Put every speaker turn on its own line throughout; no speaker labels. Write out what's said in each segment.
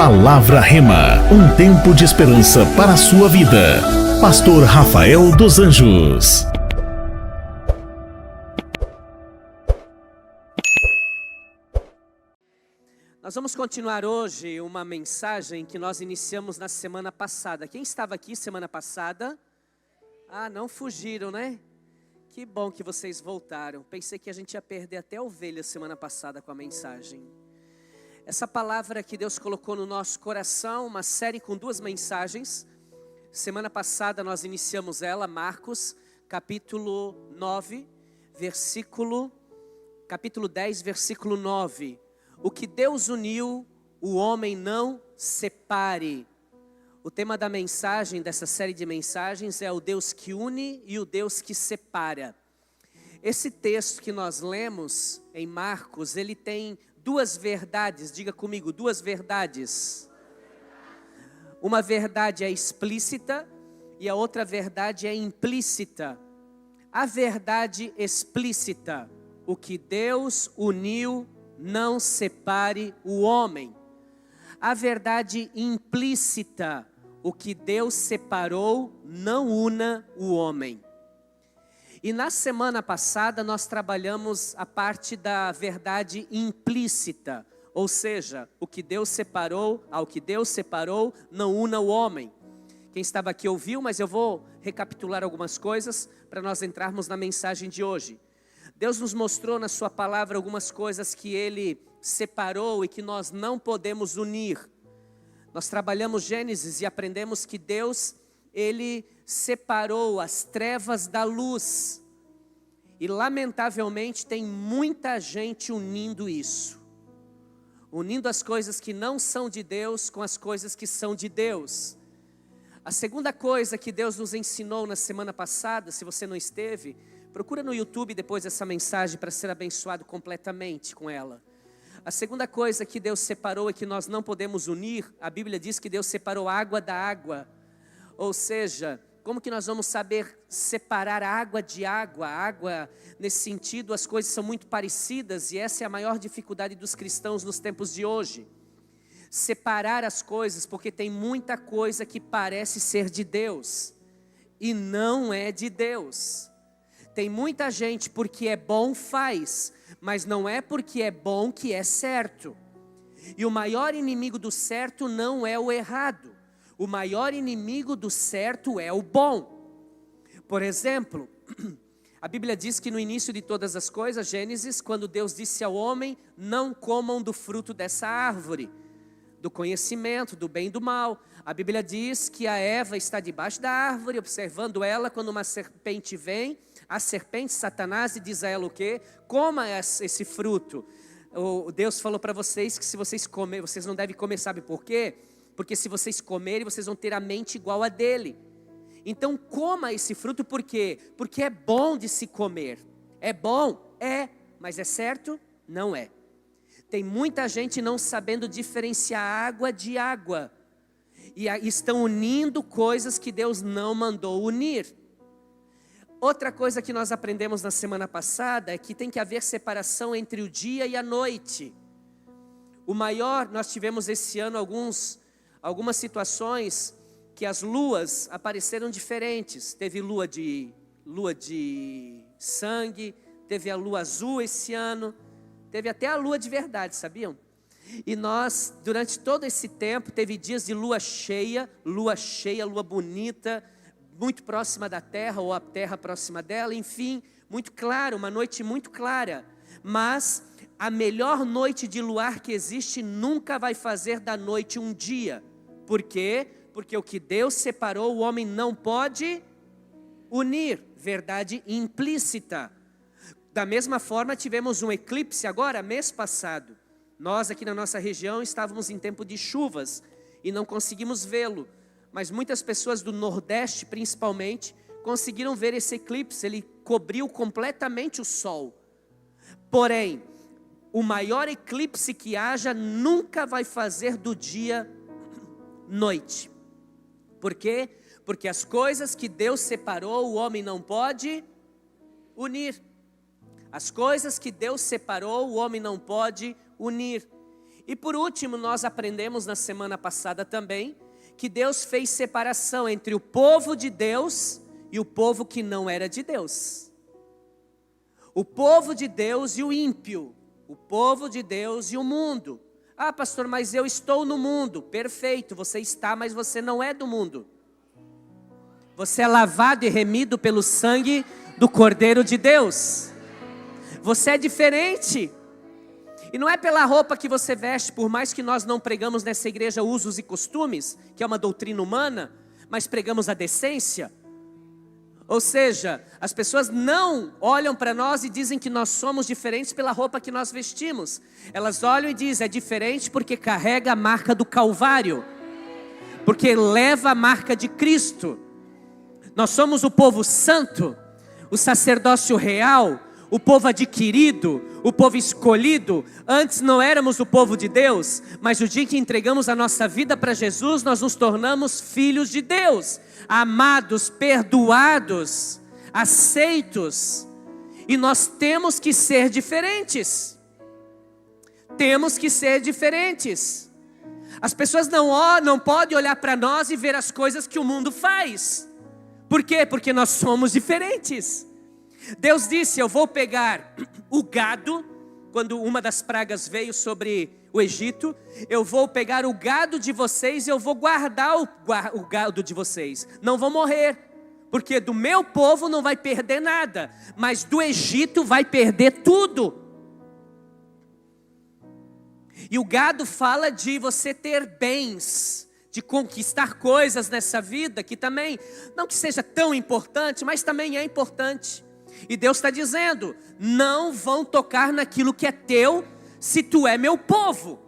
Palavra Rema, um tempo de esperança para a sua vida. Pastor Rafael dos Anjos.
Nós vamos continuar hoje uma mensagem que nós iniciamos na semana passada. Quem estava aqui semana passada? Não fugiram, né? Que bom que vocês voltaram. Pensei que a gente ia perder até a ovelha semana passada com a mensagem. Essa palavra que Deus colocou no nosso coração, uma série com 2 mensagens. Semana passada nós iniciamos ela, Marcos, capítulo 10, versículo 9. O que Deus uniu, o homem não separe. O tema da mensagem, dessa série de mensagens, é o Deus que une e o Deus que separa. Esse texto que nós lemos em Marcos, ele tem 2 verdades, diga comigo, 2 verdades. Uma verdade é explícita e a outra verdade é implícita. A verdade explícita, o que Deus uniu, não separe o homem. A verdade implícita, o que Deus separou, não una o homem. E na semana passada nós trabalhamos a parte da verdade implícita, ou seja, ao que Deus separou, não una o homem. Quem estava aqui ouviu, mas eu vou recapitular algumas coisas para nós entrarmos na mensagem de hoje. Deus nos mostrou na sua palavra algumas coisas que Ele separou e que nós não podemos unir. Nós trabalhamos Gênesis e aprendemos que Deus, Ele separou as trevas da luz. E lamentavelmente tem muita gente unindo isso. Unindo as coisas que não são de Deus com as coisas que são de Deus. A segunda coisa que Deus nos ensinou na semana passada, se você não esteve, procura no YouTube depois essa mensagem para ser abençoado completamente com ela. A segunda coisa que Deus separou e que nós não podemos unir, a Bíblia diz que Deus separou a água da água. Ou seja, como que nós vamos saber separar a água de água? A água, nesse sentido, as coisas são muito parecidas e essa é a maior dificuldade dos cristãos nos tempos de hoje. Separar as coisas, porque tem muita coisa que parece ser de Deus e não é de Deus. Tem muita gente porque é bom faz, mas não é porque é bom que é certo. E o maior inimigo do certo não é o errado. O maior inimigo do certo é o bom. Por exemplo, a Bíblia diz que no início de todas as coisas, Gênesis, quando Deus disse ao homem, não comam do fruto dessa árvore, do conhecimento, do bem e do mal. A Bíblia diz que a Eva está debaixo da árvore, observando ela, quando uma serpente vem, a serpente, Satanás, e diz a ela o quê? Coma esse fruto. Deus falou para vocês que se vocês comerem, vocês não devem comer, sabe por quê? Porque se vocês comerem, vocês vão ter a mente igual a dele. Então coma esse fruto, por quê? Porque é bom de se comer. É bom? É. Mas é certo? Não é. Tem muita gente não sabendo diferenciar água de água. E estão unindo coisas que Deus não mandou unir. Outra coisa que nós aprendemos na semana passada é que tem que haver separação entre o dia e a noite. Nós tivemos esse ano algumas situações que as luas apareceram diferentes. Teve lua de sangue, teve a lua azul esse ano, teve até a lua de verdade, sabiam? E nós, durante todo esse tempo, teve dias de lua cheia, lua bonita, muito próxima da terra ou a terra próxima dela, enfim, muito claro, uma noite muito clara. Mas a melhor noite de luar que existe nunca vai fazer da noite um dia. Por quê? Porque o que Deus separou, o homem não pode unir. Verdade implícita. Da mesma forma, tivemos um eclipse agora, mês passado. Nós aqui na nossa região estávamos em tempo de chuvas e não conseguimos vê-lo. Mas muitas pessoas do Nordeste, principalmente, conseguiram ver esse eclipse. Ele cobriu completamente o sol. Porém, o maior eclipse que haja nunca vai fazer do dia noite. Por quê? Porque as coisas que Deus separou, o homem não pode unir. As coisas que Deus separou, o homem não pode unir. E por último, nós aprendemos na semana passada também que Deus fez separação entre o povo de Deus e o povo que não era de Deus. O povo de Deus e o ímpio. O povo de Deus e o mundo. Ah, pastor, mas eu estou no mundo. Perfeito, você está, mas você não é do mundo. Você é lavado e remido pelo sangue do Cordeiro de Deus. Você é diferente. E não é pela roupa que você veste, por mais que nós não pregamos nessa igreja usos e costumes, que é uma doutrina humana, mas pregamos a decência. Ou seja, as pessoas não olham para nós e dizem que nós somos diferentes pela roupa que nós vestimos. Elas olham e dizem, é diferente porque carrega a marca do Calvário, porque leva a marca de Cristo. Nós somos o povo santo, o sacerdócio real, o povo adquirido, o povo escolhido. Antes não éramos o povo de Deus, mas o dia que entregamos a nossa vida para Jesus, nós nos tornamos filhos de Deus, amados, perdoados, aceitos. E nós temos que ser diferentes. Temos que ser diferentes. As pessoas não podem olhar para nós e ver as coisas que o mundo faz. Por quê? Porque nós somos diferentes. Deus disse, eu vou pegar o gado, quando uma das pragas veio sobre o Egito, eu vou pegar o gado de vocês e eu vou guardar o gado de vocês. Não vão morrer, porque do meu povo não vai perder nada, mas do Egito vai perder tudo. E o gado fala de você ter bens, de conquistar coisas nessa vida, que também, não que seja tão importante, mas também é importante. E Deus está dizendo, não vão tocar naquilo que é teu, se tu é meu povo.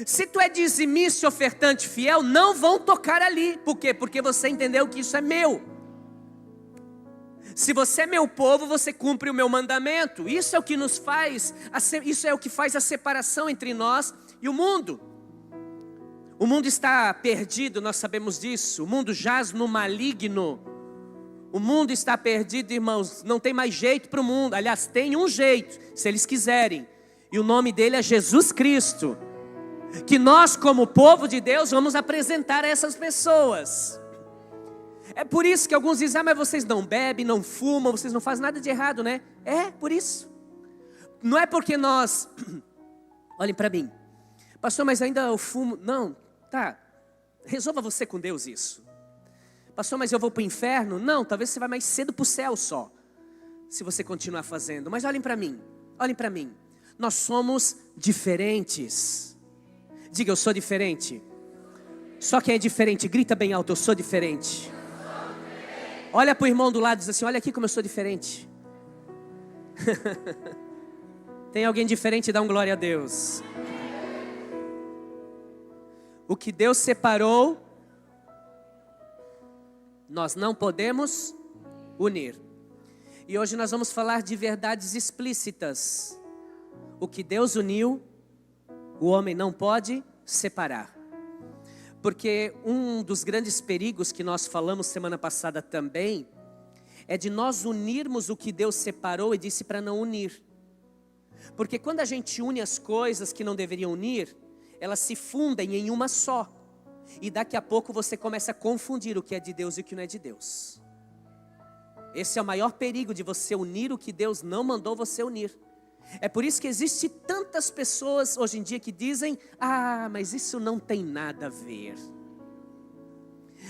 Se tu é dizimista, ofertante, fiel, não vão tocar ali. Por quê? Porque você entendeu que isso é meu. Se você é meu povo, você cumpre o meu mandamento. Isso é o que nos faz, isso é o que faz a separação entre nós e o mundo. O mundo está perdido, nós sabemos disso. O mundo jaz no maligno. O mundo está perdido, irmãos. Não tem mais jeito para o mundo. Aliás, tem um jeito, se eles quiserem. E o nome dele é Jesus Cristo. Que nós, como povo de Deus, vamos apresentar a essas pessoas. É por isso que alguns dizem, mas vocês não bebem, não fumam, vocês não fazem nada de errado, né? É, por isso. Não é porque nós... Olhem para mim. Pastor, mas ainda eu fumo. Não, tá. Resolva você com Deus isso. Pastor, mas eu vou para o inferno? Não, talvez você vá mais cedo para o céu só, se você continuar fazendo. Mas olhem para mim, olhem para mim. Nós somos diferentes. Diga, eu sou diferente. Só quem é diferente, grita bem alto, eu sou diferente. Olha para o irmão do lado e diz assim, olha aqui como eu sou diferente. Tem alguém diferente? Dá um glória a Deus. O que Deus separou, nós não podemos unir. E hoje nós vamos falar de verdades explícitas. O que Deus uniu, o homem não pode separar. Porque um dos grandes perigos que nós falamos semana passada também, é de nós unirmos o que Deus separou e disse para não unir. Porque quando a gente une as coisas que não deveriam unir, elas se fundem em uma só. E daqui a pouco você começa a confundir o que é de Deus e o que não é de Deus. Esse é o maior perigo de você unir o que Deus não mandou você unir. É por isso que existe tantas pessoas hoje em dia que dizem, mas isso não tem nada a ver.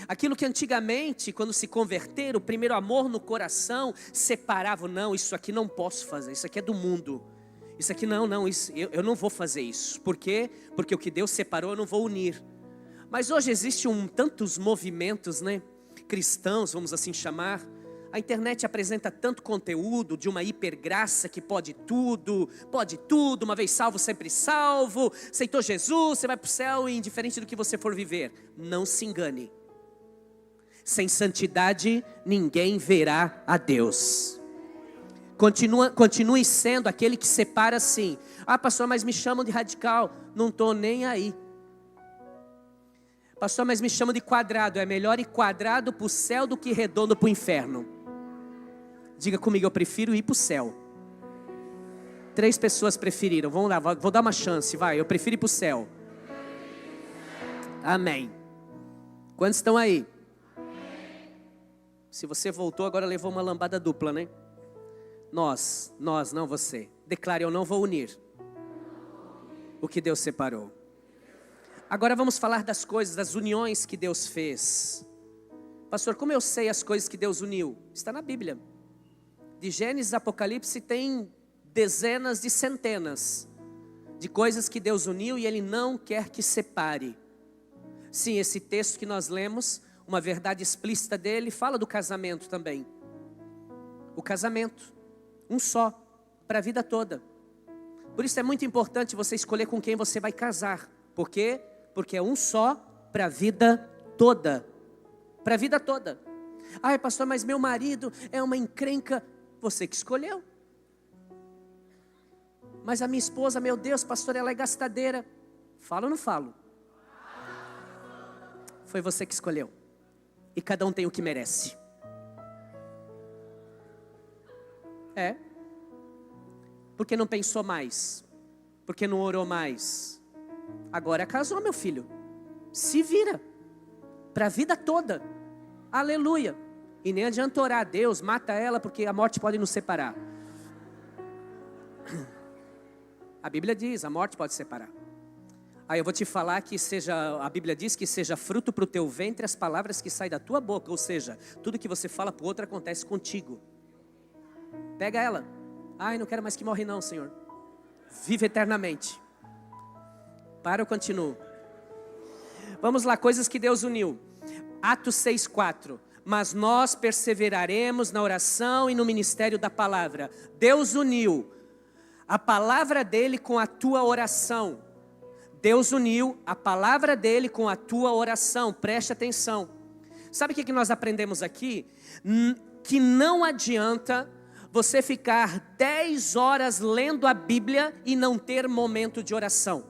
Aquilo que antigamente, quando se converteram, o primeiro amor no coração, separava, não, isso aqui não posso fazer, isso aqui é do mundo. Isso aqui não, isso, eu não vou fazer isso. Por quê? Porque o que Deus separou eu não vou unir. Mas hoje existem tantos movimentos, né, cristãos, vamos assim chamar. A internet apresenta tanto conteúdo de uma hipergraça que pode tudo, uma vez salvo, sempre salvo. Aceitou Jesus, você vai para o céu, indiferente do que você for viver. Não se engane. Sem santidade, ninguém verá a Deus. Continue sendo aquele que separa assim. Pastor, mas me chamam de radical. Não estou nem aí. Pastor, mas me chamam de quadrado. É melhor ir quadrado para o céu do que redondo para o inferno. Diga comigo, eu prefiro ir para o céu. 3 pessoas preferiram. Vamos lá, vou dar uma chance, vai. Eu prefiro ir para o céu. Amém. Quantos estão aí? Se você voltou, agora levou uma lambada dupla, né? Nós, não você. Declare, eu não vou unir o que Deus separou. Agora vamos falar das coisas, das uniões que Deus fez. Pastor, como eu sei as coisas que Deus uniu? Está na Bíblia. De Gênesis a Apocalipse tem dezenas de centenas de coisas que Deus uniu e Ele não quer que separe. Sim, esse texto que nós lemos, uma verdade explícita dele, fala do casamento também. O casamento, um só, para a vida toda. Por isso é muito importante você escolher com quem você vai casar. Por quê? Porque é um só para a vida toda. Para a vida toda. Ai, pastor, mas meu marido é uma encrenca. Você que escolheu. Mas a minha esposa, meu Deus, pastor, ela é gastadeira. Falo ou não falo? Foi você que escolheu. E cada um tem o que merece. É. Porque não pensou mais. Porque não orou mais. Agora casou, meu filho. Se vira. Para a vida toda. Aleluia. E nem adianta orar a Deus, mata ela, porque a morte pode nos separar. A Bíblia diz, a morte pode separar. Aí eu vou te falar que a Bíblia diz que seja fruto para o teu ventre as palavras que saem da tua boca. Ou seja, tudo que você fala para o outro acontece contigo. Pega ela. Ai, não quero mais que morre não, Senhor. Vive eternamente. Para ou continuo? Vamos lá, coisas que Deus uniu. Atos 6:4. Mas nós perseveraremos na oração e no ministério da palavra. Deus uniu a palavra dele com a tua oração. Deus uniu a palavra dele com a tua oração. Preste atenção. Sabe o que nós aprendemos aqui? Que não adianta você ficar 10 horas lendo a Bíblia e não ter momento de oração.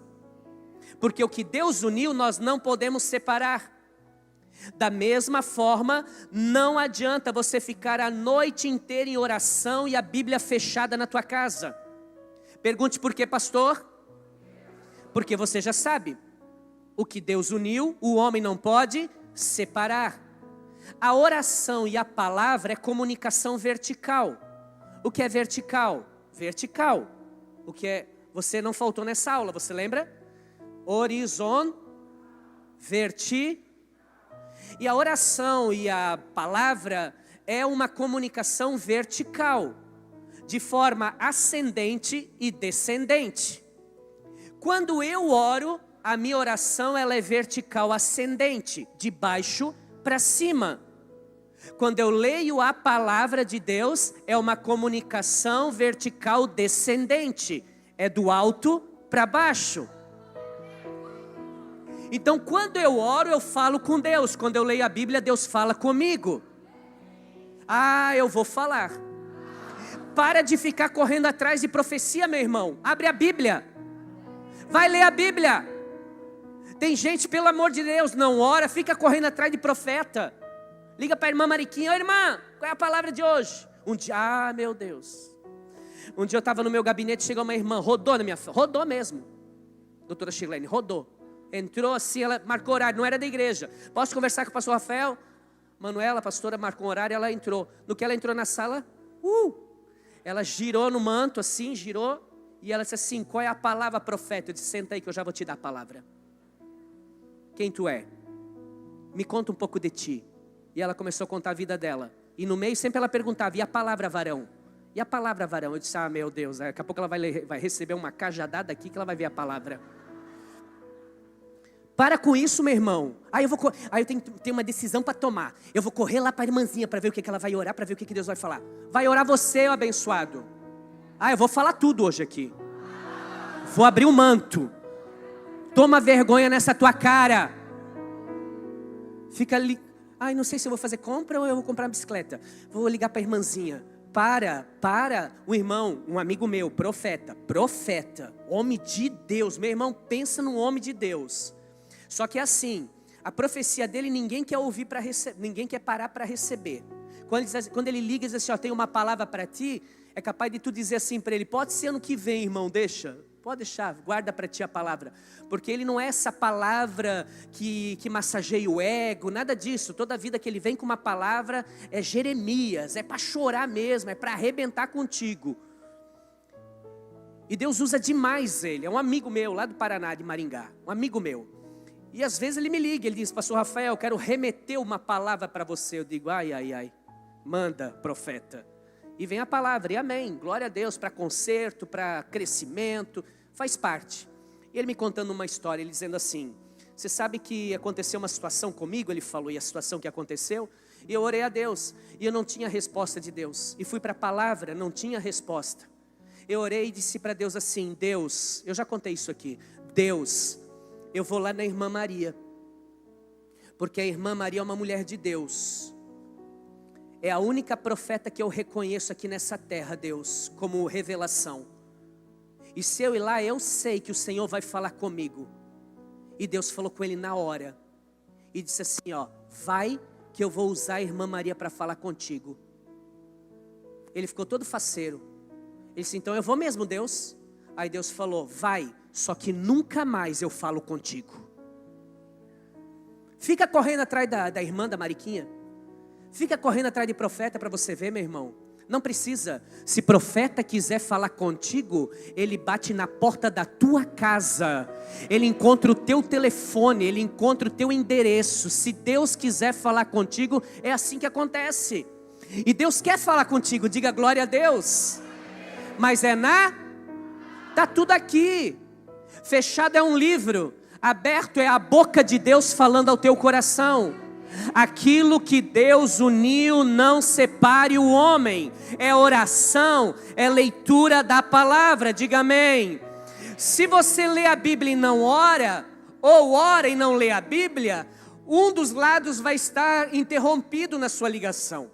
Porque o que Deus uniu nós não podemos separar. Da mesma forma, não adianta você ficar a noite inteira em oração e a Bíblia fechada na tua casa. Pergunte por quê, pastor? Porque você já sabe. O que Deus uniu, o homem não pode separar. A oração e a palavra é comunicação vertical. O que é vertical? Vertical. O que é? Você não faltou nessa aula, você lembra? Horizontal, E a oração e a palavra é uma comunicação vertical, de forma ascendente e descendente. Quando eu oro, a minha oração ela é vertical ascendente, de baixo para cima. Quando eu leio a palavra de Deus, é uma comunicação vertical descendente, é do alto para baixo. Então quando eu oro, eu falo com Deus. Quando eu leio a Bíblia, Deus fala comigo. Ah, eu vou falar. Para de ficar correndo atrás de profecia, meu irmão. Abre a Bíblia. Vai ler a Bíblia. Tem gente, pelo amor de Deus, não ora, fica correndo atrás de profeta. Liga para a irmã Mariquinha. Ô irmã, qual é a palavra de hoje? Um dia, meu Deus. Um dia eu estava no meu gabinete, chegou uma irmã, rodou na minha frente. Rodou mesmo. Doutora Shirlene, rodou. Entrou assim, ela marcou horário, não era da igreja. Posso conversar com o pastor Rafael? Manuela, a pastora, marcou um horário, ela entrou. No que ela entrou na sala, ela girou no manto assim, girou. E ela disse assim, qual é a palavra, profeta? Eu disse, senta aí que eu já vou te dar a palavra. Quem tu é? Me conta um pouco de ti. E ela começou a contar a vida dela. E no meio sempre ela perguntava, e a palavra varão? E a palavra varão? Eu disse, meu Deus, daqui a pouco ela vai receber uma cajadada aqui que ela vai ver a palavra. Para com isso, meu irmão. Aí eu tenho uma decisão para tomar. Eu vou correr lá para a irmãzinha para ver o que ela vai orar, para ver o que Deus vai falar. Vai orar você, abençoado. Eu vou falar tudo hoje aqui. Vou abrir um manto. Toma vergonha nessa tua cara. Fica ali. Não sei se eu vou fazer compra ou eu vou comprar uma bicicleta. Vou ligar para a irmãzinha. O irmão, um amigo meu, profeta, homem de Deus. Meu irmão, pensa num homem de Deus. Só que assim, a profecia dele ninguém quer ouvir para receber, ninguém quer parar para receber. Quando ele liga e diz assim, tem uma palavra para ti, É capaz de tu dizer assim para ele: pode ser ano que vem, irmão, deixa. Pode deixar, guarda para ti a palavra. Porque ele não é essa palavra que massageia o ego, nada disso. Toda vida que ele vem com uma palavra é Jeremias, é para chorar mesmo, é para arrebentar contigo. E Deus usa demais ele. É um amigo meu lá do Paraná, de Maringá, um amigo meu. E às vezes ele me liga, ele diz: pastor Rafael, eu quero remeter uma palavra para você. Eu digo: ai, manda, profeta. E vem a palavra, e amém, glória a Deus, para conserto, para crescimento, faz parte. E ele me contando uma história, ele dizendo assim: você sabe que aconteceu uma situação comigo? Ele falou, e a situação que aconteceu? E eu orei a Deus, e eu não tinha resposta de Deus. E fui para a palavra, não tinha resposta. Eu orei e disse para Deus assim: Deus, eu já contei isso aqui, Deus, eu vou lá na irmã Maria, porque a irmã Maria é uma mulher de Deus. É a única profeta que eu reconheço aqui nessa terra, Deus, como revelação. E se eu ir lá, eu sei que o Senhor vai falar comigo. E Deus falou com ele na hora. E disse assim, vai que eu vou usar a irmã Maria para falar contigo. Ele ficou todo faceiro. Ele disse, então eu vou mesmo, Deus. Aí Deus falou, vai, só que nunca mais eu falo contigo. Fica correndo atrás da irmã da Mariquinha. Fica correndo atrás de profeta para você ver, meu irmão. Não precisa. Se profeta quiser falar contigo, ele bate na porta da tua casa. Ele encontra o teu telefone, ele encontra o teu endereço. Se Deus quiser falar contigo, é assim que acontece. E Deus quer falar contigo, diga glória a Deus. Mas tá tudo aqui. Fechado é um livro, aberto é a boca de Deus falando ao teu coração. Aquilo que Deus uniu, não separe o homem. É oração, é leitura da palavra, diga amém. Se você lê a Bíblia e não ora, ou ora e não lê a Bíblia, um dos lados vai estar interrompido na sua ligação.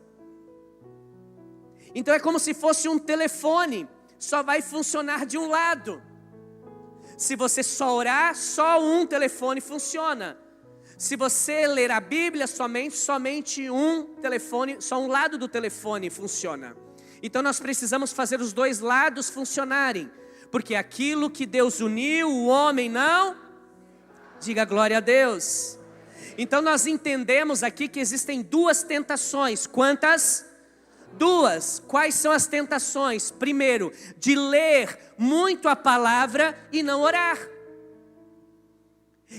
Então é como se fosse um telefone, só vai funcionar de um lado. Se você só orar, só um telefone funciona. Se você ler a Bíblia, somente um telefone, só um lado do telefone funciona. Então nós precisamos fazer os dois lados funcionarem. Porque aquilo que Deus uniu, o homem não. Diga glória a Deus. Então nós entendemos aqui que existem duas tentações. Quantas? Duas. Quais são as tentações? Primeiro, de ler muito a palavra e não orar.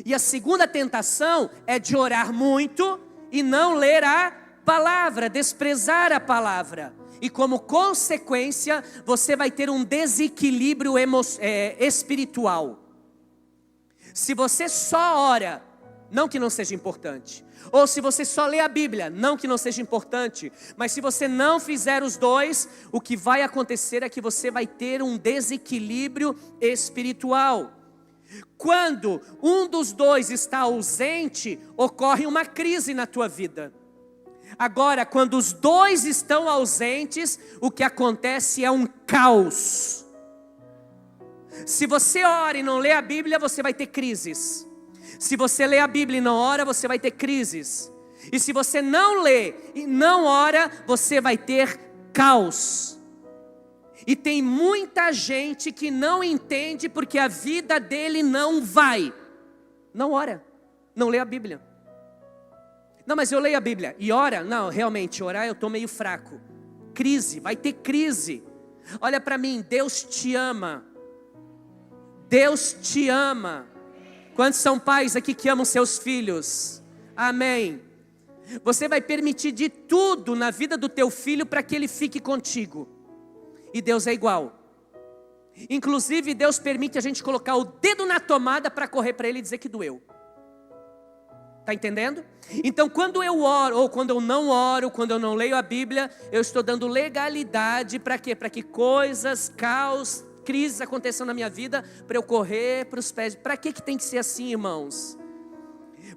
E a segunda tentação é de orar muito e não ler a palavra, desprezar a palavra. E como consequência, você vai ter um desequilíbrio espiritual. Se você só ora, não que não seja importante. Ou se você só lê a Bíblia, não que não seja importante. Mas se você não fizer os dois, o que vai acontecer é que você vai ter um desequilíbrio espiritual. Quando um dos dois está ausente, ocorre uma crise na tua vida. Agora, quando os dois estão ausentes, o que acontece é um caos. Se você ora e não lê a Bíblia, você vai ter crises. Se você lê a Bíblia e não ora, você vai ter crises. E se você não lê e não ora, você vai ter caos. E tem muita gente que não entende porque a vida dele não vai. Não ora, não lê a Bíblia. Não, mas eu leio a Bíblia e ora? Não, realmente, orar eu estou meio fraco. Crise, vai ter crise. Olha para mim, Deus te ama. Deus te ama. Quantos são pais aqui que amam seus filhos? Amém. Você vai permitir de tudo na vida do teu filho para que ele fique contigo. E Deus é igual. Inclusive Deus permite a gente colocar o dedo na tomada para correr para ele e dizer que doeu. Está entendendo? Então quando eu oro, ou quando eu não oro, quando eu não leio a Bíblia, eu estou dando legalidade para quê? Para que coisas, caos, crises aconteçam na minha vida, para eu correr para os pés. Para que tem que ser assim, irmãos?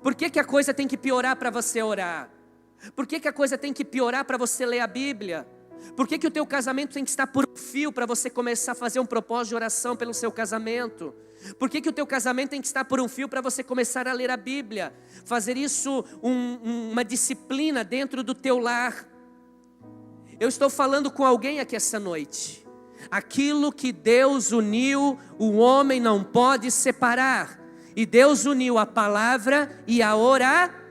Por que a coisa tem que piorar para você orar? Por que a coisa tem que piorar para você ler a Bíblia? Por que o teu casamento tem que estar por um fio para você começar a fazer um propósito de oração pelo seu casamento? Por que o teu casamento tem que estar por um fio para você começar a ler a Bíblia? Fazer isso uma disciplina dentro do teu lar. Eu estou falando com alguém aqui essa noite. Aquilo que Deus uniu, o homem não pode separar. E Deus uniu a palavra e a oração.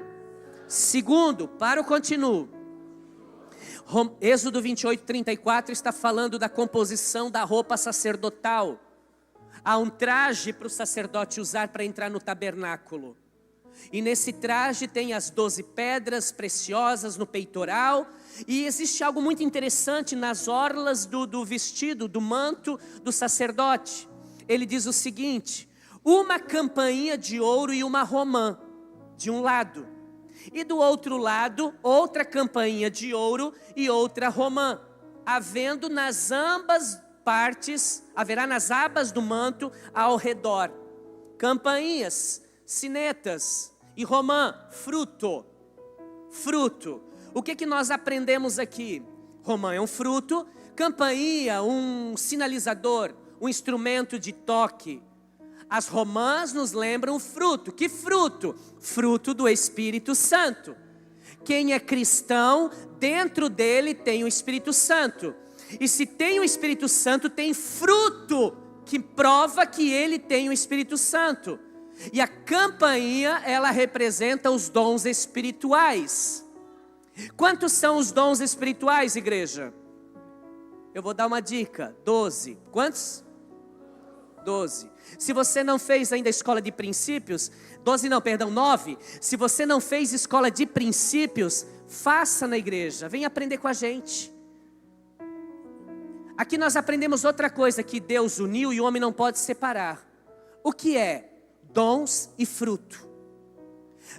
Segundo, para o continuo. Êxodo 28:34 está falando da composição da roupa sacerdotal. Há um traje para o sacerdote usar para entrar no tabernáculo. E nesse traje tem as 12 pedras preciosas no peitoral. E existe algo muito interessante nas orlas do vestido, do manto do sacerdote. Ele diz o seguinte: uma campainha de ouro e uma romã, de um lado. E do outro lado, outra campainha de ouro e outra romã. Havendo nas ambas partes, haverá nas abas do manto ao redor campainhas, sinetas e romã, fruto. Fruto. O que nós aprendemos aqui? Romã é um fruto, campainha, um sinalizador, um instrumento de toque. As romãs nos lembram fruto. Que fruto? Fruto do Espírito Santo. Quem é cristão, dentro dele tem o Espírito Santo. E se tem o Espírito Santo, tem fruto que prova que ele tem o Espírito Santo. E a campainha, ela representa os dons espirituais. Quantos são os dons espirituais, igreja? Eu vou dar uma dica: 12. Quantos? 12. Se você não fez ainda a escola de princípios, 9. Se você não fez escola de princípios, faça na igreja, vem aprender com a gente. Aqui nós aprendemos outra coisa que Deus uniu e o homem não pode separar. O que é? Dons e fruto.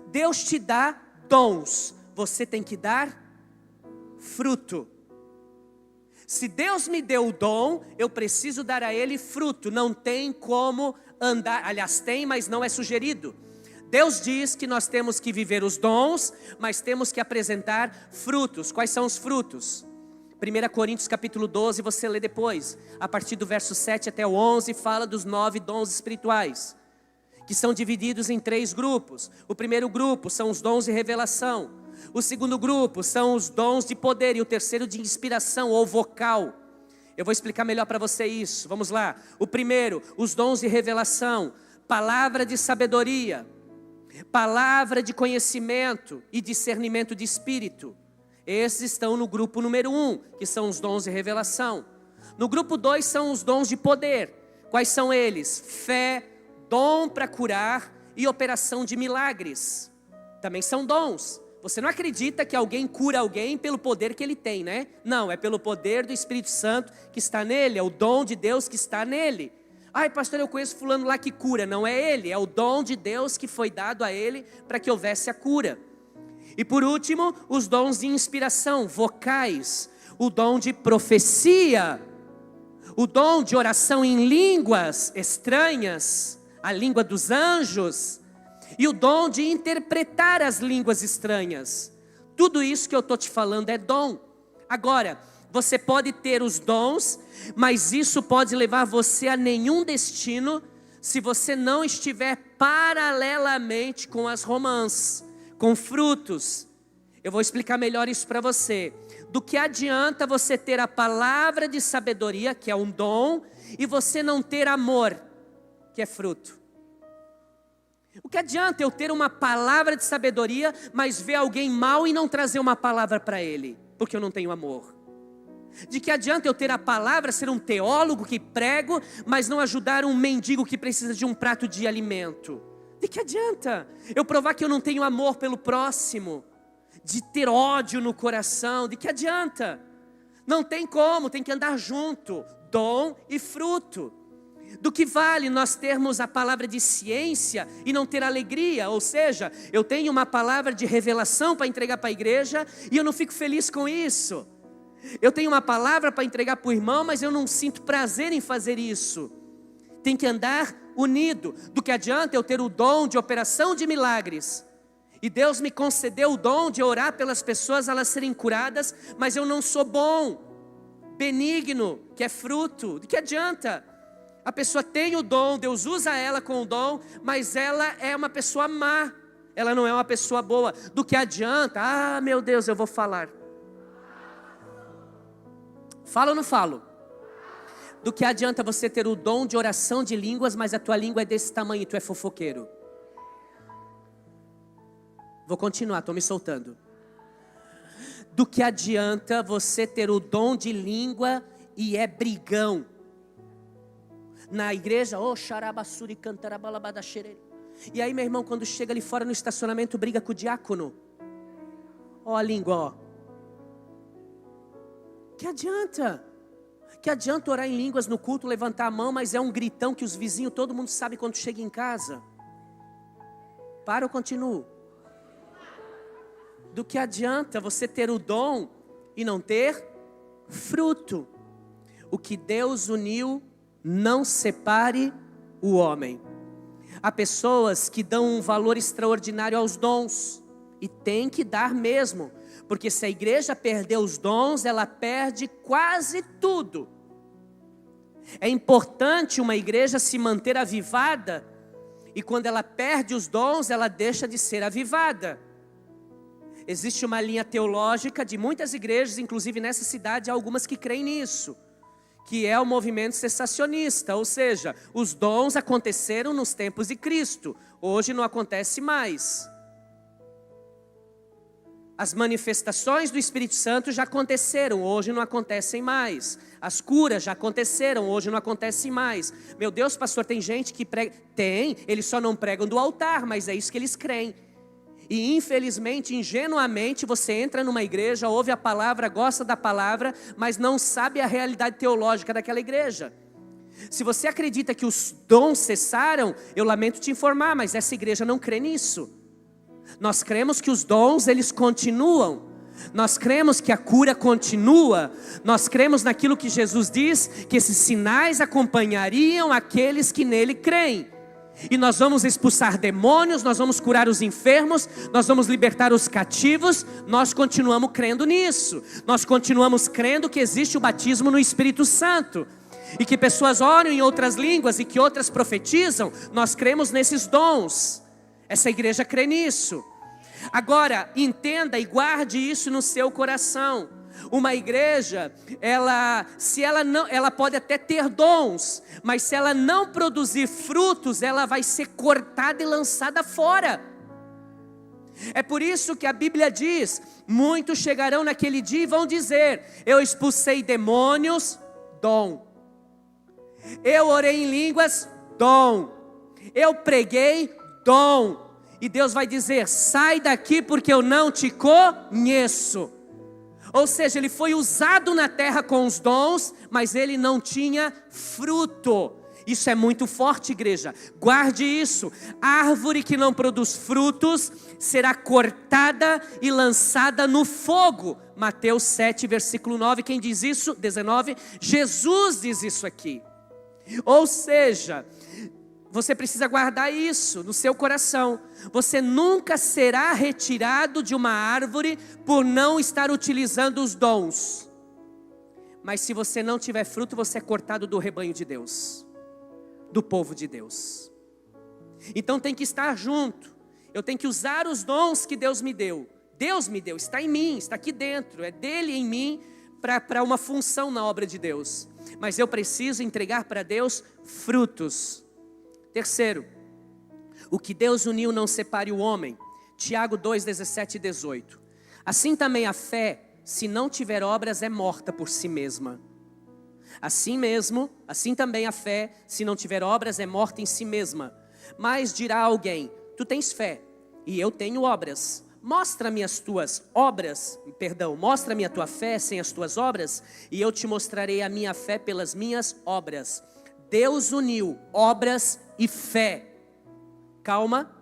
Deus te dá dons, você tem que dar fruto. Se Deus me deu o dom, eu preciso dar a ele fruto. Não tem como andar, aliás tem, mas não é sugerido. Deus diz que nós temos que viver os dons, mas temos que apresentar frutos. Quais são os frutos? 1 Coríntios capítulo 12, você lê depois. A partir do verso 7 até o 11, fala dos 9 dons espirituais, que são divididos em 3 grupos. O primeiro grupo são os dons de revelação. O segundo grupo são os dons de poder. E o terceiro de inspiração ou vocal. Eu vou explicar melhor para você isso. Vamos lá. O primeiro, os dons de revelação. Palavra de sabedoria. Palavra de conhecimento e discernimento de espírito. Esses estão no grupo número 1, que são os dons de revelação. No grupo 2 são os dons de poder. Quais são eles? Fé, dom para curar e operação de milagres. Também são dons. Você não acredita que alguém cura alguém pelo poder que ele tem, né? Não, é pelo poder do Espírito Santo que está nele, é o dom de Deus que está nele. Ai, pastor, eu conheço fulano lá que cura. Não é ele, é o dom de Deus que foi dado a ele para que houvesse a cura. E por último, os dons de inspiração, vocais. O dom de profecia, o dom de oração em línguas estranhas, a língua dos anjos, e o dom de interpretar as línguas estranhas. Tudo isso que eu estou te falando é dom. Agora, você pode ter os dons, mas isso pode levar você a nenhum destino se você não estiver paralelamente com as romãs, com frutos. Eu vou explicar melhor isso para você. Do que adianta você ter a palavra de sabedoria, que é um dom, e você não ter amor, que é fruto? O que adianta eu ter uma palavra de sabedoria, mas ver alguém mal e não trazer uma palavra para ele, porque eu não tenho amor? De que adianta eu ter a palavra, ser um teólogo que prego, mas não ajudar um mendigo que precisa de um prato de alimento? De que adianta eu provar que eu não tenho amor pelo próximo, de ter ódio no coração? De que adianta? Não tem como, tem que andar junto, dom e fruto. Do que vale nós termos a palavra de ciência e não ter alegria? Ou seja, eu tenho uma palavra de revelação para entregar para a igreja e eu não fico feliz com isso. Eu tenho uma palavra para entregar para o irmão, mas eu não sinto prazer em fazer isso. Tem que andar unido. Do que adianta eu ter o dom de operação de milagres, e Deus me concedeu o dom de orar pelas pessoas, elas serem curadas, mas eu não sou bom, benigno, que é fruto? De que adianta? A pessoa tem o dom, Deus usa ela com o dom, mas ela é uma pessoa má, ela não é uma pessoa boa. Do que adianta? Ah, meu Deus, eu vou falar. Falo ou não falo? Do que adianta você ter o dom de oração de línguas, mas a tua língua é desse tamanho e tu é fofoqueiro? Vou continuar, estou me soltando. Do que adianta você ter o dom de língua e é brigão? Na igreja, xarabassuri cantarabalabada xerere. E aí, meu irmão, quando chega ali fora no estacionamento, briga com o diácono. Ó a língua, ó. Que adianta? Que adianta orar em línguas no culto, levantar a mão, mas é um gritão que os vizinhos, todo mundo sabe quando chega em casa. Para ou continuo? Do que adianta você ter o dom e não ter fruto? O que Deus uniu, não separe o homem. Há pessoas que dão um valor extraordinário aos dons, e tem que dar mesmo, porque se a igreja perder os dons, ela perde quase tudo. É importante uma igreja se manter avivada, e quando ela perde os dons, ela deixa de ser avivada. Existe uma linha teológica de muitas igrejas, inclusive nessa cidade, há algumas que creem nisso, que é o movimento cessacionista, ou seja, os dons aconteceram nos tempos de Cristo, hoje não acontece mais. As manifestações do Espírito Santo já aconteceram, hoje não acontecem mais. As curas já aconteceram, hoje não acontecem mais. Meu Deus, pastor, tem gente que prega. Tem, eles só não pregam do altar, mas é isso que eles creem. E infelizmente, ingenuamente, você entra numa igreja, ouve a palavra, gosta da palavra, mas não sabe a realidade teológica daquela igreja. Se você acredita que os dons cessaram, eu lamento te informar, mas essa igreja não crê nisso. Nós cremos que os dons, eles continuam. Nós cremos que a cura continua. Nós cremos naquilo que Jesus diz, que esses sinais acompanhariam aqueles que nele creem. E nós vamos expulsar demônios, nós vamos curar os enfermos, nós vamos libertar os cativos. Nós continuamos crendo nisso. Nós continuamos crendo que existe o batismo no Espírito Santo, e que pessoas oram em outras línguas e que outras profetizam. Nós cremos nesses dons. Essa igreja crê nisso. Agora, entenda e guarde isso no seu coração. Uma igreja, ela pode até ter dons, mas se ela não produzir frutos, ela vai ser cortada e lançada fora. É por isso que a Bíblia diz: muitos chegarão naquele dia e vão dizer: eu expulsei demônios, dom. Eu orei em línguas, dom. Eu preguei, dom. E Deus vai dizer: sai daqui porque eu não te conheço. Ou seja, ele foi usado na terra com os dons, mas ele não tinha fruto. Isso é muito forte, igreja. Guarde isso. Árvore que não produz frutos será cortada e lançada no fogo. Mateus 7, versículo 9. Quem diz isso? 19. Jesus diz isso aqui. Ou seja, você precisa guardar isso no seu coração. Você nunca será retirado de uma árvore por não estar utilizando os dons. Mas se você não tiver fruto, você é cortado do rebanho de Deus, do povo de Deus. Então tem que estar junto. Eu tenho que usar os dons que Deus me deu. Deus me deu, está em mim, está aqui dentro. É dele em mim para uma função na obra de Deus. Mas eu preciso entregar para Deus frutos. Terceiro, o que Deus uniu não separe o homem. Tiago 2, 17 e 18. Assim também a fé, se não tiver obras, é morta por si mesma. Assim também a fé, se não tiver obras, é morta em si mesma. Mas dirá alguém: tu tens fé e eu tenho obras. Mostra-me a tua fé sem as tuas obras, e eu te mostrarei a minha fé pelas minhas obras. Deus uniu obras e fé. Calma.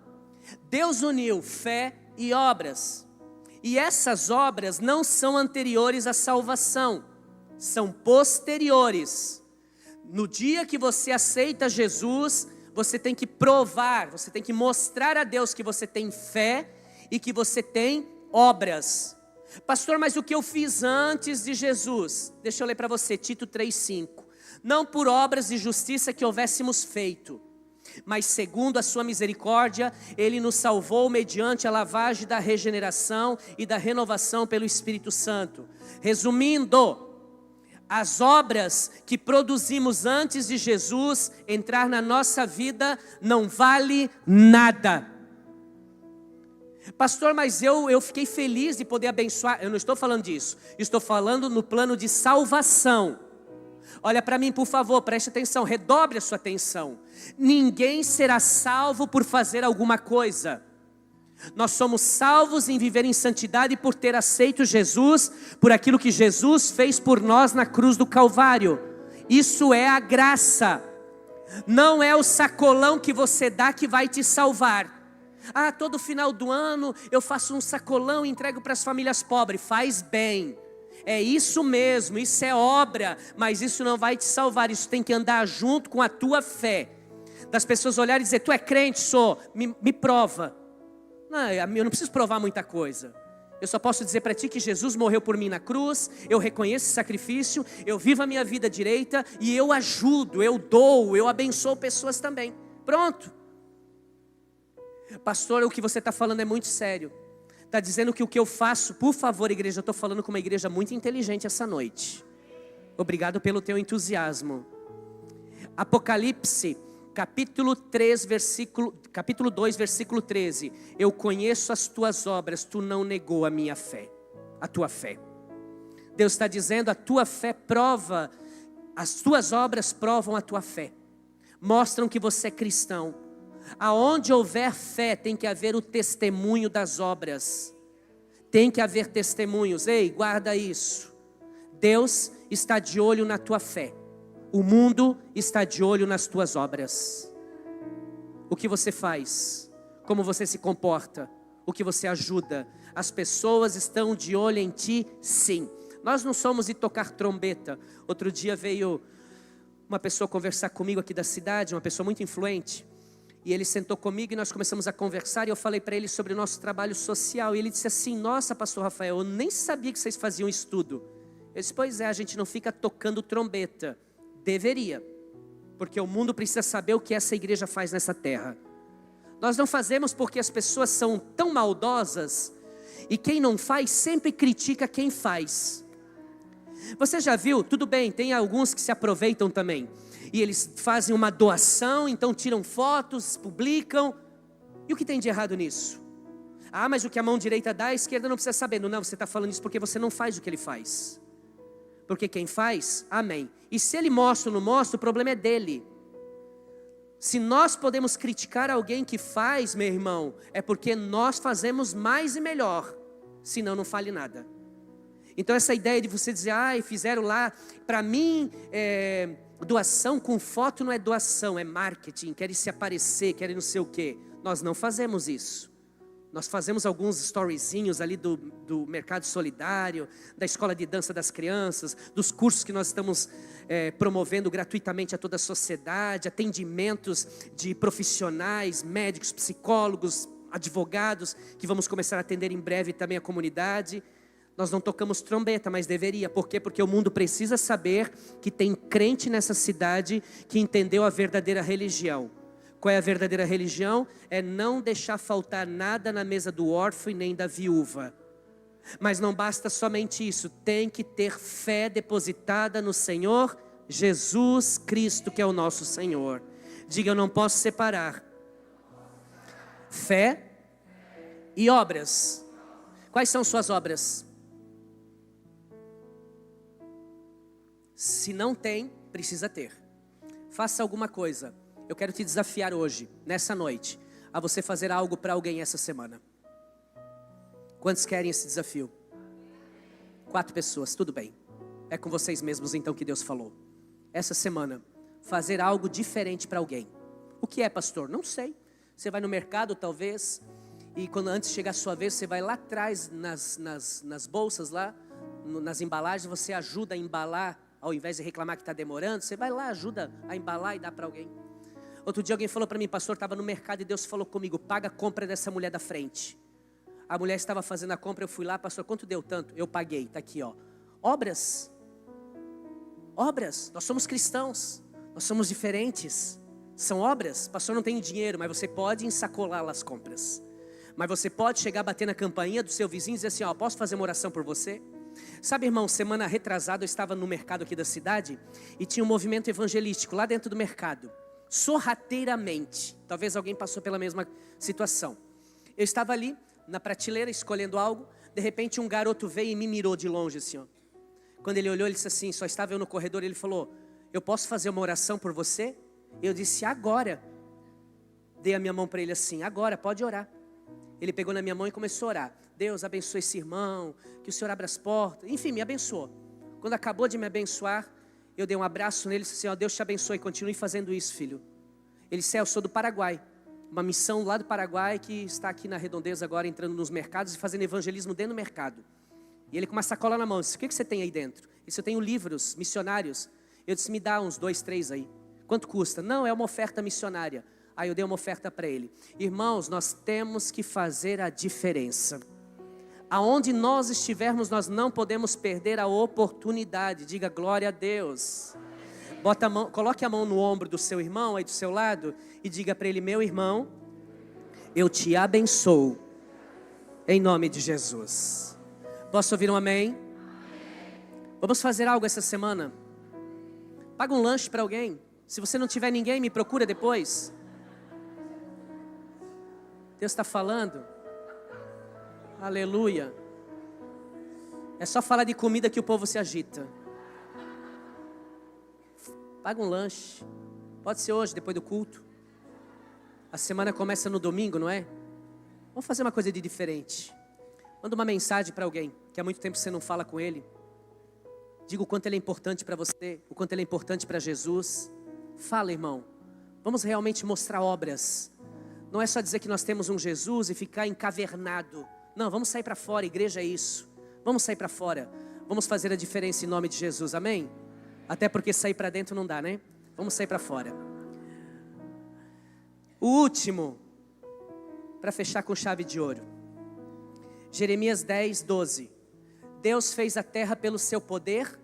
Deus uniu fé e obras. E essas obras não são anteriores à salvação, são posteriores. No dia que você aceita Jesus, você tem que provar, você tem que mostrar a Deus que você tem fé e que você tem obras. Pastor, mas o que eu fiz antes de Jesus? Deixa eu ler para você, Tito 3,5. Não por obras de justiça que houvéssemos feito, mas segundo a sua misericórdia, Ele nos salvou mediante a lavagem da regeneração e da renovação pelo Espírito Santo. Resumindo, As obras que produzimos antes de Jesus entrar na nossa vida não vale nada. Pastor, mas eu fiquei feliz de poder abençoar. Eu não estou falando disso. Estou falando no plano de salvação. Olha para mim, por favor, preste atenção, redobre a sua atenção. Ninguém será salvo por fazer alguma coisa. Nós somos salvos em viver em santidade por ter aceito Jesus, por aquilo que Jesus fez por nós na cruz do Calvário. Isso é a graça. Não é o sacolão que você dá que vai te salvar. Todo final do ano eu faço um sacolão e entrego para as famílias pobres. Faz bem. É isso mesmo, isso é obra, mas isso não vai te salvar. Isso tem que andar junto com a tua fé. Das pessoas olharem e dizer, tu é crente? Sou, me prova. Não, eu não preciso provar muita coisa. Eu só posso dizer para ti que Jesus morreu por mim na cruz. Eu reconheço esse sacrifício, eu vivo a minha vida direita e eu ajudo, eu dou, eu abençoo pessoas também. Pronto. Pastor, o que você está falando é muito sério. Está dizendo que o que eu faço, por favor, igreja, eu estou falando com uma igreja muito inteligente essa noite. Obrigado pelo teu entusiasmo. Apocalipse, capítulo 2, versículo 13. Eu conheço as tuas obras, tu não negou a minha fé, a tua fé. Deus está dizendo, a tua fé prova, as tuas obras provam a tua fé. Mostram que você é cristão. Aonde houver fé, tem que haver o testemunho das obras. Tem que haver testemunhos. Ei, guarda isso. Deus está de olho na tua fé. O mundo está de olho nas tuas obras. O que você faz, como você se comporta, o que você ajuda. As pessoas estão de olho em ti, sim. Nós não somos de tocar trombeta. Outro dia veio uma pessoa conversar comigo aqui da cidade, uma pessoa muito influente. E ele sentou comigo e nós começamos a conversar. E eu falei para ele sobre o nosso trabalho social. E ele disse assim, nossa, pastor Rafael, eu nem sabia que vocês faziam estudo. Eu disse, pois é, a gente não fica tocando trombeta. Deveria. Porque o mundo precisa saber o que essa igreja faz nessa terra. Nós não fazemos porque as pessoas são tão maldosas. E quem não faz sempre critica quem faz. Você já viu? Tudo bem, tem alguns que se aproveitam também. E eles fazem uma doação, então tiram fotos, publicam. E o que tem de errado nisso? Mas o que a mão direita dá, a esquerda não precisa saber. Não, você está falando isso porque você não faz o que ele faz. Porque quem faz, amém. E se ele mostra ou não mostra, o problema é dele. Se nós podemos criticar alguém que faz, meu irmão, é porque nós fazemos mais e melhor. Senão não fale nada. Então essa ideia de você dizer, fizeram lá, para mim, doação com foto não é doação, é marketing, querem se aparecer, querem não sei o quê. Nós não fazemos isso. Nós fazemos alguns storyzinhos ali do Mercado Solidário, da Escola de Dança das Crianças, dos cursos que nós estamos promovendo gratuitamente a toda a sociedade, atendimentos de profissionais, médicos, psicólogos, advogados, que vamos começar a atender em breve também a comunidade. Nós não tocamos trombeta, mas deveria. Por quê? Porque o mundo precisa saber que tem crente nessa cidade que entendeu a verdadeira religião. Qual é a verdadeira religião? É não deixar faltar nada na mesa do órfão e nem da viúva. Mas não basta somente isso. Tem que ter fé depositada no Senhor Jesus Cristo, que é o nosso Senhor. Diga, eu não posso separar fé e obras. Quais são suas obras? Se não tem, precisa ter. Faça alguma coisa. Eu quero te desafiar hoje, nessa noite, a você fazer algo para alguém essa semana. Quantos querem esse desafio? 4 pessoas, tudo bem. É com vocês mesmos então que Deus falou. Essa semana, fazer algo diferente para alguém. O que é, pastor? Não sei. Você vai no mercado talvez, e quando antes chegar a sua vez, você vai lá atrás nas bolsas lá, nas embalagens, você ajuda a embalar. Ao invés de reclamar que está demorando, você vai lá, ajuda a embalar e dá para alguém. Outro dia alguém falou para mim, pastor, estava no mercado e Deus falou comigo, paga a compra dessa mulher da frente. A mulher estava fazendo a compra, eu fui lá, pastor, quanto deu tanto? Eu paguei, está aqui, ó. Obras, nós somos cristãos, nós somos diferentes. São obras, pastor, não tem dinheiro, mas você pode ensacolar as compras. Mas você pode chegar, bater na campainha do seu vizinho e dizer assim, ó, posso fazer uma oração por você? Sabe, irmão, semana retrasada eu estava no mercado aqui da cidade e tinha um movimento evangelístico lá dentro do mercado, sorrateiramente. Talvez alguém passou pela mesma situação. Eu estava ali na prateleira escolhendo algo, de repente um garoto veio e me mirou de longe assim, ó. Quando ele olhou, ele disse assim, só estava eu no corredor, ele falou, eu posso fazer uma oração por você? Eu disse, agora. Dei a minha mão para ele assim, agora, pode orar. Ele pegou na minha mão e começou a orar. Deus abençoe esse irmão, que o Senhor abra as portas. Enfim, me abençoou. Quando acabou de me abençoar, eu dei um abraço nele e disse assim, ó, Deus te abençoe, continue fazendo isso, filho. Ele disse, eu sou do Paraguai. Uma missão lá do Paraguai que está aqui na Redondeza agora, entrando nos mercados e fazendo evangelismo dentro do mercado. E ele com uma sacola na mão, disse, o que você tem aí dentro? Ele disse, eu tenho livros missionários. Eu disse, me dá uns 2, 3 aí. Quanto custa? Não, é uma oferta missionária. Aí eu dei uma oferta para ele. Irmãos, nós temos que fazer a diferença. Aonde nós estivermos, nós não podemos perder a oportunidade. Diga glória a Deus. Bota a mão, coloque a mão no ombro do seu irmão aí do seu lado e diga para ele, meu irmão, eu te abençoo em nome de Jesus. Posso ouvir um amém? Vamos fazer algo essa semana. Paga um lanche para alguém. Se você não tiver ninguém, me procura depois. Deus está falando. Aleluia. É só falar de comida que o povo se agita. Paga um lanche. Pode ser hoje, depois do culto. A semana começa no domingo, não é? Vamos fazer uma coisa de diferente. Manda uma mensagem para alguém que há muito tempo você não fala com ele. Diga o quanto ele é importante para você, o quanto ele é importante para Jesus. Fala, irmão. Vamos realmente mostrar obras. Não é só dizer que nós temos um Jesus e ficar encavernado. Não, vamos sair para fora, igreja é isso. Vamos sair para fora. Vamos fazer a diferença em nome de Jesus, amém? Até porque sair para dentro não dá, né? Vamos sair para fora. O último, para fechar com chave de ouro. Jeremias 10, 12. Deus fez a terra pelo seu poder,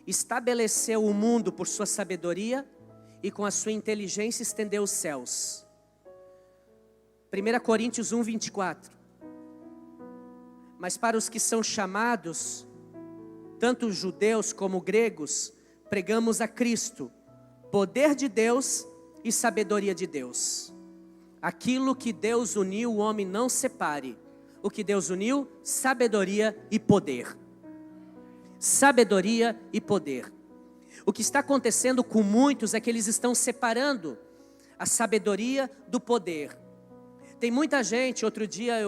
estabeleceu o mundo por sua sabedoria e com a sua inteligência estendeu os céus. 1 Coríntios 1, 24. Mas para os que são chamados, tanto judeus como gregos, pregamos a Cristo, poder de Deus e sabedoria de Deus. Aquilo que Deus uniu, o homem não separe. O que Deus uniu, sabedoria e poder. Sabedoria e poder. O que está acontecendo com muitos é que eles estão separando a sabedoria do poder. Tem muita gente, outro dia,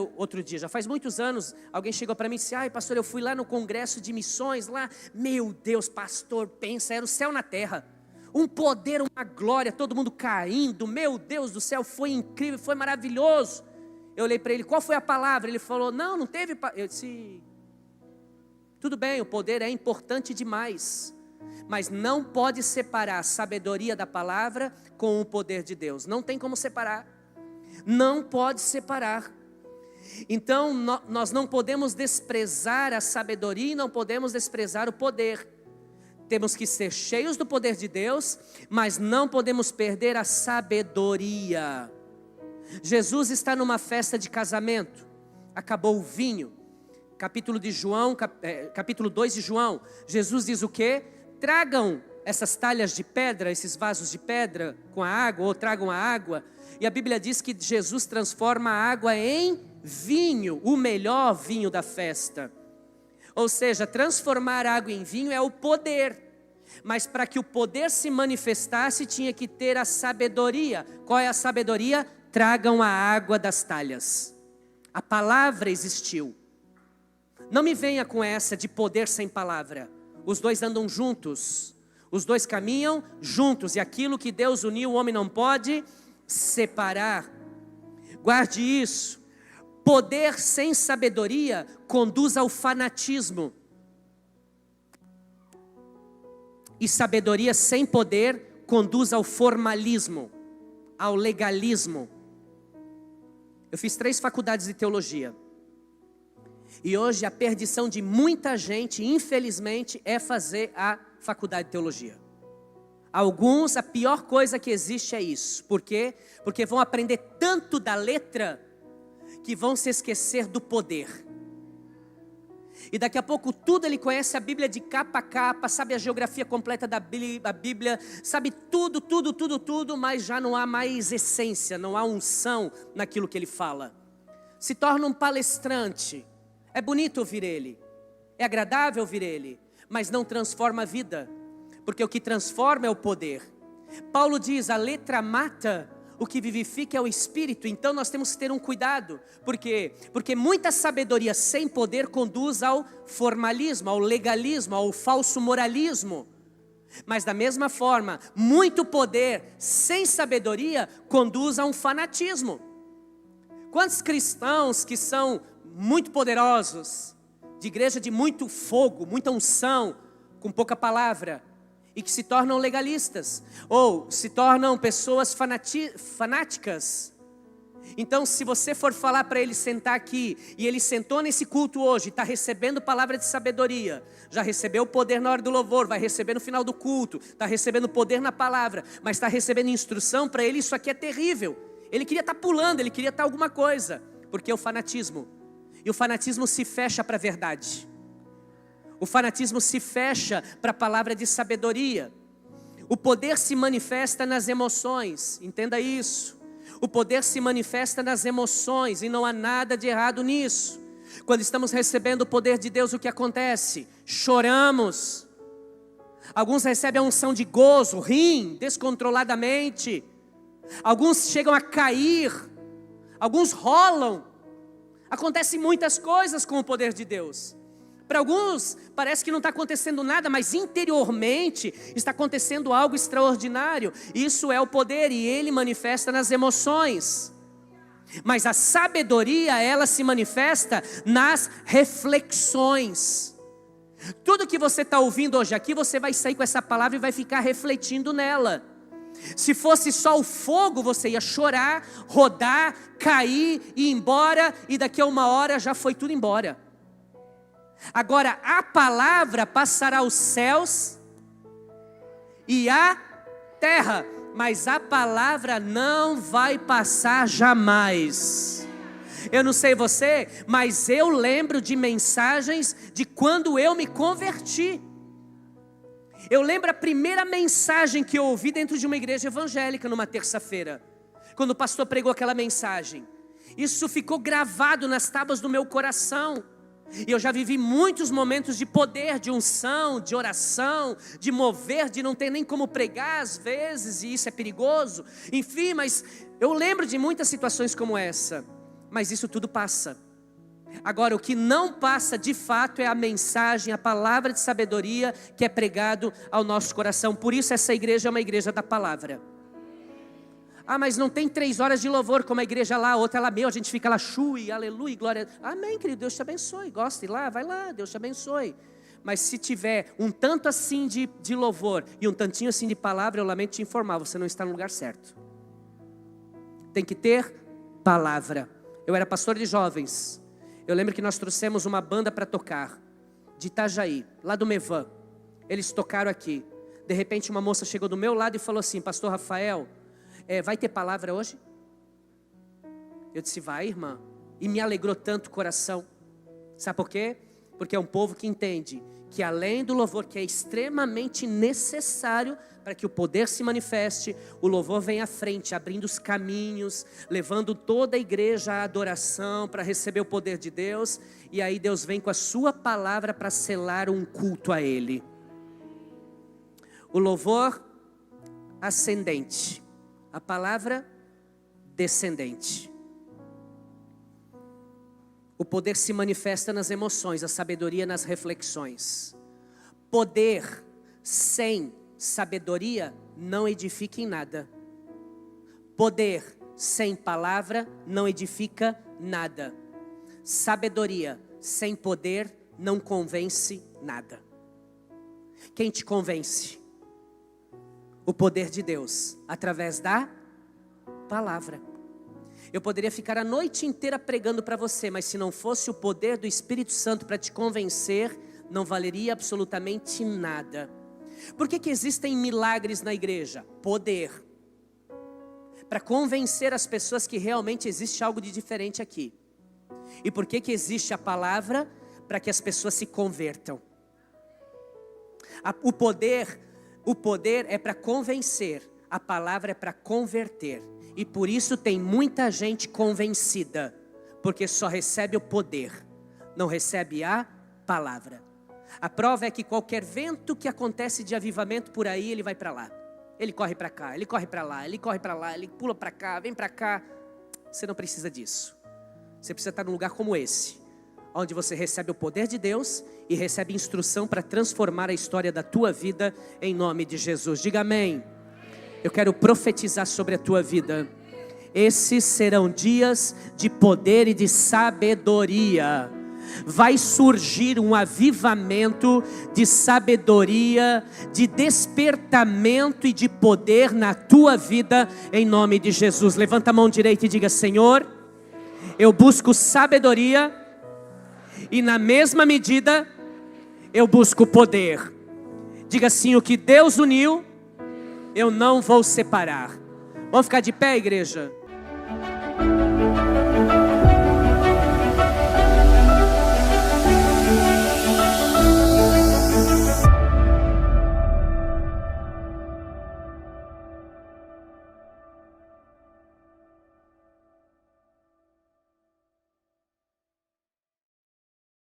já faz muitos anos, alguém chegou para mim e disse, ai pastor, eu fui lá no congresso de missões lá, meu Deus pastor, pensa, era o céu na terra, um poder, uma glória, todo mundo caindo, meu Deus do céu, foi incrível, foi maravilhoso. Eu olhei para ele, qual foi a palavra? Ele falou, não teve, eu disse, tudo bem, o poder é importante demais, mas não pode separar a sabedoria da palavra com o poder de Deus, não tem como separar. Não pode separar. Então nós não podemos desprezar a sabedoria e não podemos desprezar o poder. Temos que ser cheios do poder de Deus, mas não podemos perder a sabedoria. Jesus está numa festa de casamento, acabou o vinho. Capítulo 2 de João, Jesus diz o quê? Tragam essas talhas de pedra, esses vasos de pedra com a água, ou tragam a água. E a Bíblia diz que Jesus transforma a água em vinho, o melhor vinho da festa. Ou seja, transformar a água em vinho é o poder. Mas para que o poder se manifestasse, tinha que ter a sabedoria. Qual é a sabedoria? Tragam a água das talhas. A palavra existiu. Não me venha com essa de poder sem palavra. Os dois andam juntos. Os dois caminham juntos. E aquilo que Deus uniu, o homem não pode separar. Guarde isso. Poder sem sabedoria conduz ao fanatismo. E sabedoria sem poder conduz ao formalismo, ao legalismo. Eu fiz 3 faculdades de teologia. E hoje a perdição de muita gente, infelizmente, é fazer a faculdade de teologia. Alguns, a pior coisa que existe é isso. Por quê? Porque vão aprender tanto da letra que vão se esquecer do poder. E daqui a pouco tudo ele conhece a Bíblia de capa a capa, sabe a geografia completa da Bíblia, sabe tudo, mas já não há mais essência, não há unção naquilo que ele fala. Se torna um palestrante. É bonito ouvir ele, é agradável ouvir ele, mas não transforma a vida, porque o que transforma é o poder. Paulo diz, a letra mata, o que vivifica é o Espírito. Então nós temos que ter um cuidado. Por quê? Porque muita sabedoria sem poder conduz ao formalismo, ao legalismo, ao falso moralismo. Mas da mesma forma, muito poder sem sabedoria conduz a um fanatismo. Quantos cristãos que são muito poderosos, de igreja de muito fogo, muita unção, com pouca palavra, e que se tornam legalistas, ou se tornam pessoas fanáticas. Então, se você for falar para ele sentar aqui, e ele sentou nesse culto hoje, está recebendo palavra de sabedoria, já recebeu o poder na hora do louvor, vai receber no final do culto, está recebendo poder na palavra, mas está recebendo instrução, para ele isso aqui é terrível. Ele queria estar pulando, ele queria estar alguma coisa, porque é o fanatismo. E o fanatismo se fecha para a verdade. O fanatismo se fecha para a palavra de sabedoria. O poder se manifesta nas emoções, entenda isso. O poder se manifesta nas emoções e não há nada de errado nisso. Quando estamos recebendo o poder de Deus, o que acontece? Choramos. Alguns recebem a unção de gozo, riem descontroladamente. Alguns chegam a cair. Alguns rolam. Acontecem muitas coisas com o poder de Deus. Para alguns, parece que não está acontecendo nada, mas interiormente está acontecendo algo extraordinário. Isso é o poder e ele manifesta nas emoções. Mas a sabedoria, ela se manifesta nas reflexões. Tudo que você está ouvindo hoje aqui, você vai sair com essa palavra e vai ficar refletindo nela. Se fosse só o fogo, você ia chorar, rodar, cair, ir embora, e daqui a 1 hora já foi tudo embora. Agora a palavra passará os céus e a terra, mas a palavra não vai passar jamais. Eu não sei você, mas eu lembro de mensagens de quando eu me converti. Eu lembro a primeira mensagem que eu ouvi dentro de uma igreja evangélica numa terça-feira, quando o pastor pregou aquela mensagem. Isso ficou gravado nas tábuas do meu coração. E eu já vivi muitos momentos de poder, de unção, de oração, de mover, de não ter nem como pregar às vezes, e isso é perigoso. Enfim, mas eu lembro de muitas situações como essa. Mas isso tudo passa. Agora, o que não passa de fato é a mensagem, a palavra de sabedoria que é pregado ao nosso coração. Por isso essa igreja é uma igreja da palavra. Ah, mas não tem 3 horas de louvor como a igreja lá, outra lá meu, a gente fica lá, chui, aleluia, glória. Amém, querido, Deus te abençoe, gosta, ir lá, vai lá, Deus te abençoe. Mas se tiver um tanto assim de louvor e um tantinho assim de palavra, eu lamento te informar, você não está no lugar certo. Tem que ter palavra. Eu era pastor de jovens. Eu lembro que nós trouxemos uma banda para tocar, de Itajaí, lá do Mevan. Eles tocaram aqui. De repente uma moça chegou do meu lado e falou assim, pastor Rafael, vai ter palavra hoje? Eu disse, vai, irmã. E me alegrou tanto o coração. Sabe por quê? Porque é um povo que entende que além do louvor, que é extremamente necessário para que o poder se manifeste, o louvor vem à frente, abrindo os caminhos, levando toda a igreja à adoração para receber o poder de Deus. E aí Deus vem com a sua palavra para selar um culto a Ele. O louvor ascendente, a palavra descendente. O poder se manifesta nas emoções, a sabedoria nas reflexões. Poder sem sabedoria não edifica em nada. Poder sem palavra não edifica nada. Sabedoria sem poder não convence nada. Quem te convence? O poder de Deus, através da palavra. Eu poderia ficar a noite inteira pregando para você, mas se não fosse o poder do Espírito Santo para te convencer, não valeria absolutamente nada. Por que existem milagres na igreja? Poder. Para convencer as pessoas que realmente existe algo de diferente aqui. E por que existe a palavra? para que as pessoas se convertam. O poder é para convencer, a palavra é para converter. E por isso tem muita gente convencida, porque só recebe o poder, não recebe a palavra. A prova é que qualquer vento que acontece de avivamento por aí, ele vai para lá. Ele corre para cá, ele corre para lá, ele corre para lá, ele pula para cá, vem para cá. Você não precisa disso. Você precisa estar num lugar como esse, onde você recebe o poder de Deus e recebe instrução para transformar a história da tua vida em nome de Jesus. Diga amém. Eu quero profetizar sobre a tua vida. Esses serão dias de poder e de sabedoria. Vai surgir um avivamento de sabedoria, de despertamento e de poder na tua vida, em nome de Jesus. Levanta a mão direita e diga: Senhor, eu busco sabedoria e na mesma medida eu busco poder. Diga assim: o que Deus uniu, eu não vou separar. Vamos ficar de pé, igreja?